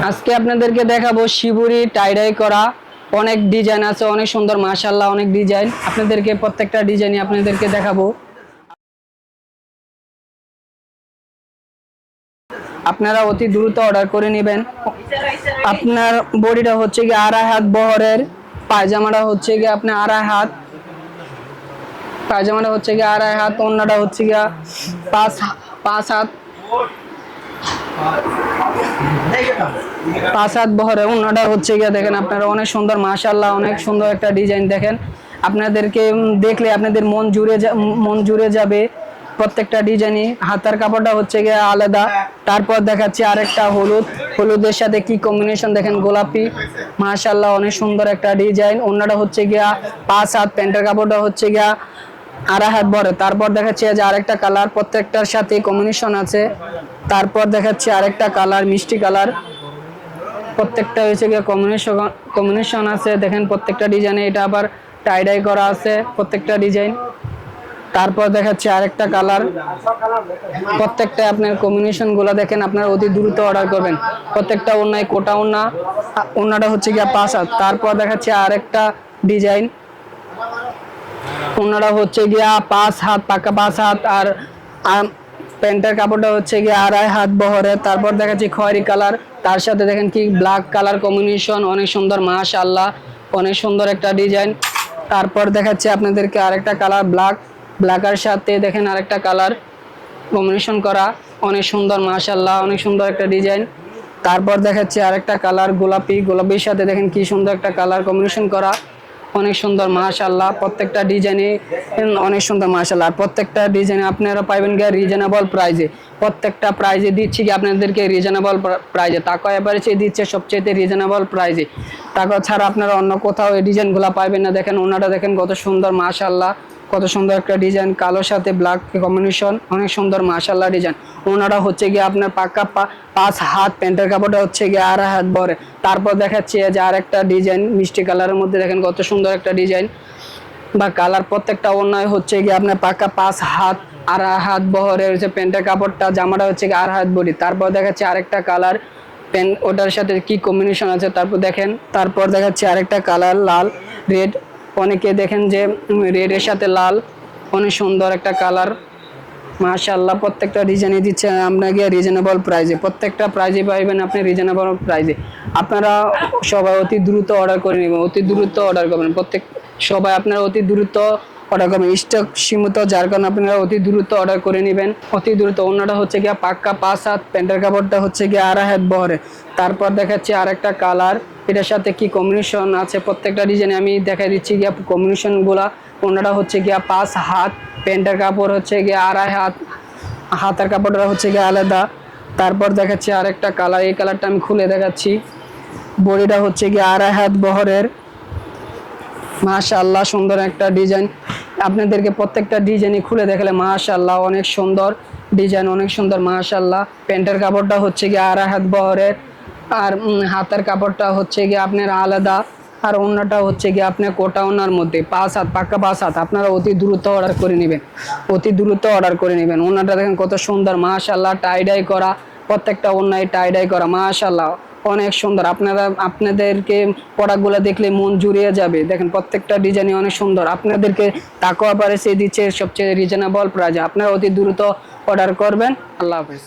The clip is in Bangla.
আজকে আপনাদেরকে দেখাবো শিবুরি টাইডাই করা অনেক ডিজাইন আছে, অনেক সুন্দর মাশাআল্লাহ অনেক ডিজাইন। আপনাদেরকে প্রত্যেকটা ডিজাইনই আপনাদেরকে দেখাবো। আপনারা অতি দ্রুত অর্ডার করে নেবেন। আপনার বডিটা হচ্ছে গিয়ে 2.5 হাত বহরের, পায়জামাটা হচ্ছে গিয়ে আপনার 2.5 হাত, পায়জামাটা হচ্ছে গিয়ে 2.5 হাত, ওড়নাটা হচ্ছে গিয়ে 5 হাত, 5 হাত বহরে ওড়নাটা হচ্ছে গিয়ে দেখেন আপনারা অনেক সুন্দর মাশাআল্লাহ অনেক সুন্দর একটা ডিজাইন। দেখেন আপনাদেরকে দেখলে আপনাদের মন জুড়ে যাবে প্রত্যেকটা ডিজাইনই। হাতার কাপড়টা হচ্ছে গিয়ে আলাদা। তারপর দেখাচ্ছি আরেকটা হলুদের সাথে কি কম্বিনেশন, দেখেন গোলাপি মাশাআল্লাহ অনেক সুন্দর একটা ডিজাইন। ওড়নাটা হচ্ছে গিয়া 5 হাত, প্যান্টের কাপড়টা হচ্ছে গিয়া 2.5 হাত বড়। তারপর দেখাচ্ছি যে আরেকটা কালার, প্রত্যেকটার সাথে কম্বিনেশন আছে। তারপর দেখাচ্ছি আরেকটা কালার, মিষ্টি কালার, প্রত্যেকটা হচ্ছে গিয়ে কম্বিনেশন আছে। দেখেন প্রত্যেকটা ডিজাইনে এটা আবার টাইডাই করা আছে প্রত্যেকটা ডিজাইন। তারপর দেখাচ্ছি আরেকটা কালার, প্রত্যেকটা আপনার কম্বিনেশন গুলো দেখেন আপনারা অতি দ্রুত অর্ডার করবেন। প্রত্যেকটা ওড়নায় কোটা ওড়নাটা হচ্ছে গিয়া 5 হাত। তারপর দেখাচ্ছি আরেকটা ডিজাইন, ওড়নাটা হচ্ছে গিয়া 5 হাত, পাকা 5 হাত, আর প্যান্টের কাপড়টা হচ্ছে গিয়ে 2.5 হাত বহরে। তারপর দেখাচ্ছি খয়েরি কালার, তার সাথে দেখেন কি ব্ল্যাক কালার কম্বিনেশন, অনেক সুন্দর মাশাআল্লাহ অনেক সুন্দর একটা ডিজাইন। তারপর দেখাচ্ছি আপনাদেরকে আরেকটা কালার, ব্ল্যাকের সাথে দেখেন আরেকটা কালার কম্বিনেশন করা, অনেক সুন্দর মাশাআল্লাহ অনেক সুন্দর একটা ডিজাইন। তারপর দেখাচ্ছি আরেকটা কালার, গোলাপির সাথে দেখেন কি সুন্দর একটা কালার কম্বিনেশন করা, অনেক সুন্দর মাশাআল্লাহ। প্রত্যেকটা ডিজাইনে অনেক সুন্দর মাশাআল্লাহ। প্রত্যেকটা ডিজাইনে আপনারা পাইবেন গিয়ে রিজনেবল প্রাইজে। প্রত্যেকটা প্রাইজে দিচ্ছি কি আপনাদেরকে রিজনেবল প্রাইজে। টাকা এভারেজে দিচ্ছে সবচেয়ে রিজনেবল প্রাইজে। টাকা ছাড়া আপনারা অন্য কোথাও এই ডিজাইনগুলো পাইবেন না। দেখেন ওনাটা দেখেন কত সুন্দর মাশাআল্লাহ, কত সুন্দর একটা ডিজাইন, কালোর সাথে ব্ল্যাক কম্বিনেশন, অনেক সুন্দর মাশাআল্লাহ ডিজাইন। ওনাটা হচ্ছে গিয়ে আপনার পাক্কা 5 হাত, প্যান্টের কাপড়টা হচ্ছে গিয়ে 2.5 হাত বড়। তারপর দেখাচ্ছি যে আরেকটা ডিজাইন মিষ্টি কালারের মধ্যে, দেখেন কত সুন্দর একটা ডিজাইন বা কালার। প্রত্যেকটা ওড়নায় হচ্ছে গিয়ে আপনার পাক্কা 5 হাত, 2.5 হাত বহরের হচ্ছে প্যান্টের কাপড়টা, জামাটা হচ্ছে গিয়ে 2.5 হাত বডি। তারপর দেখাচ্ছি আরেকটা কালার, প্যান্ট ওটার সাথে কি কম্বিনেশন আছে তারপর দেখেন। তারপর দেখাচ্ছি আরেকটা কালার, লাল রেড, অনেকে দেখেন যে রেডের সাথে লাল, অনেক সুন্দর একটা কালার মাশাআল্লাহ। প্রত্যেকটা ডিজাইনে দিচ্ছে আপনাকে রিজনেবল প্রাইজে। প্রত্যেকটা প্রাইজে পাইবেন আপনি রিজনেবল প্রাইজে। আপনারা সবাই অতি দ্রুত অর্ডার করে নেবেন, অতি দ্রুত অর্ডার করবেন। সবাই আপনারা অতি দ্রুত অর্ডার করবেন, স্টক সীমিত, যার কারণে আপনারা অতি দ্রুত অর্ডার করে নেবেন অতি দ্রুত। ওড়নাটা হচ্ছে গিয়ে পাক্কা 5 হাত, প্যান্টের কাপড়টা হচ্ছে গিয়ে 2.5 হাত বহরে। তারপর দেখাচ্ছি আরেকটা কালার, এটার সাথে কি কম্বিনেশন আছে প্রত্যেকটা ডিজাইনে আমি দেখাই দিচ্ছি গিয়া কম্বিনেশনগুলা। ওড়নাটা হচ্ছে গিয়া 5 হাত, প্যান্টের কাপড় হচ্ছে গিয়ে 2.5 হাত, হাতের কাপড়টা হচ্ছে গিয়ে আলাদা। তারপর দেখাচ্ছি আরেকটা কালার, এই কালারটা আমি খুলে দেখাচ্ছি। বডিটা হচ্ছে গিয়ে 2.5 হাত বহরের মাশাআল্লাহ সুন্দর একটা ডিজাইন। আপনাদেরকে প্রত্যেকটা ডিজাইনই খুলে দেখালে মাশাআল্লাহ অনেক সুন্দর ডিজাইন, অনেক সুন্দর মাশাআল্লাহ। প্যান্টের কাপড়টা হচ্ছে গিয়ে 2.5 হাত বহরের, আর হাতের কাপড়টা হচ্ছে গিয়ে আপনার আলাদা, আর ওড়নাটা হচ্ছে গিয়ে আপনার কোটা ওড়নার মধ্যে 5 হাত, পাক্কা 5 হাত। আপনারা অতি দ্রুত অর্ডার করে নেবেন, অতি দ্রুত অর্ডার করে নেবেন। ওড়নাটা দেখেন কত সুন্দর মাশাআল্লাহ, টাইডাই করা, প্রত্যেকটা ওড়নায় টাইডাই করা মাশাআল্লাহ অনেক সুন্দর। আপনাদেরকে প্রোডাক্টগুলো দেখলে মন জুড়িয়ে যাবে। দেখেন প্রত্যেকটা ডিজাইনই অনেক সুন্দর। আপনাদেরকে তাকওয়া প্রাইসে দিচ্ছে সবচেয়ে রিজনেবল প্রাইসে। আপনারা অতি দ্রুত অর্ডার করবেন। আল্লাহ হাফেজ।